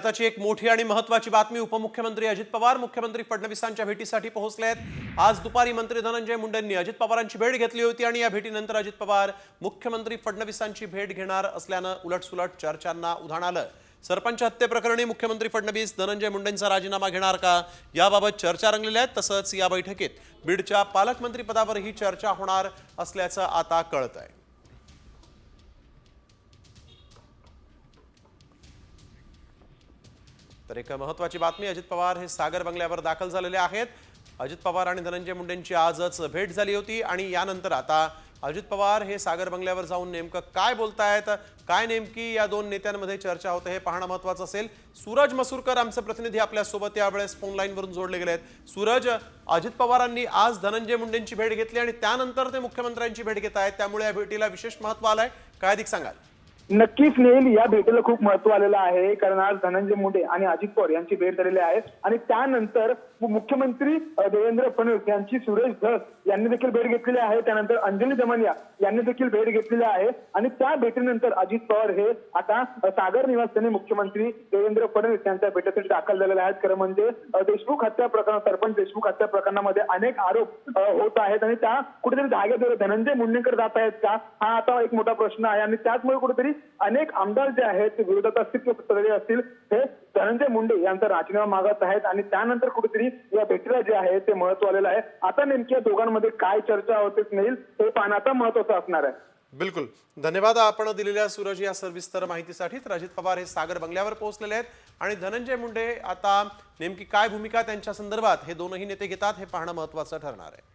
आताची एक मोठी आणि महत्त्वाची बातमी। उपमुख्यमंत्री अजित पवार मुख्यमंत्री फडणवीसांच्या भेटीसाठी पोहोचले आहेत। आज दुपारी मंत्री धनंजय मुंडेंनी अजित पवारांची भेट घेतली होती आणि या भेटीनंतर अजित पवार मुख्यमंत्री फडणवीसांची भेट घेणार असल्याने उलटसुलट चर्चांना उधाण आलं। सरपंच हत्येप्रकरणी मुख्यमंत्री फडणवीस धनंजय मुंडेंचा राजीनामा घेणार का याबाबत चर्चा रंगलेल्या आहेत। तसंच या बैठकीत बीडच्या पालकमंत्री पदावरही चर्चा होणार असल्याचं आता कळतंय। तर एक महत्त्वाची बातमी, अजित पवार हे सागर बंगल्यावर दाखल झालेले आहेत। अजित पवार आणि धनंजय मुंडेंची आजच भेट झाली होती आणि यानंतर आता अजित पवार हे सागर बंगल्यावर जाऊन नेमकं काय बोलतायत, काय नेमकी या दोन नेत्यांमध्ये चर्चा होते हे पाहणं महत्त्वाचं असेल। सूरज मसूरकर आमचे प्रतिनिधी आपल्या सोबत यावेळेस फोन लाईन वरून जोडले गेले आहेत। सूरज, अजित पवारांनी आज धनंजय मुंडेंची भेट घेतली आणि त्यानंतर ते मुख्यमंत्र्यांची भेट घेत आहेत, त्यामुळे या भेटीला विशेष महत्त्व आलंय, काय अधिक सांगाल? नक्कीच नेल, या भेटीला खूप महत्व आलेलं आहे, कारण आज धनंजय मुंडे आणि अजित पवार यांची भेट झालेली आहे आणि त्यानंतर मुख्यमंत्री देवेंद्र फडणवीस यांची सुरेश धस यांनी देखील भेट घेतलेली आहे। त्यानंतर अंजली दमनिया यांनी देखील भेट घेतलेली आहे आणि त्या भेटीनंतर अजित पवार हे आता सागर निवासस्थानी मुख्यमंत्री देवेंद्र फडणवीस यांच्या भेटीसाठी दाखल झालेले आहेत। खरं म्हणजे देशमुख हत्या प्रकरण, सरपंच देशमुख हत्या प्रकरणामध्ये अनेक आरोप होत आहेत आणि त्या कुठेतरी धाग्याद्वारे धनंजय मुंडेंकडे जात आहेत का, हा आता एक मोठा प्रश्न आहे आणि त्याचमुळे कुठेतरी अनेक आमदार जे आहेत ते विरोधात अस्तित्व असतील हे धनंजय मुंडे यांचा राजीनामा मागत आहेत आणि त्यानंतर कुठेतरी या भेटीला जे आहे ते महत्व आलेलं आहे। आता नेमक्या दोघांमध्ये काय चर्चा होते नेल हे पाहणं आता महत्त्वाचं असणार आहे। बिलकुल, धन्यवाद आपण दिलेल्या सूरज या सविस्तर माहितीसाठी। तर अजित पवार हे सागर बंगल्यावर पोहोचलेले आहेत आणि धनंजय मुंडे आता नेमकी काय भूमिका त्यांच्या संदर्भात हे दोनही नेते घेतात हे पाहणं महत्त्वाचं ठरणार आहे।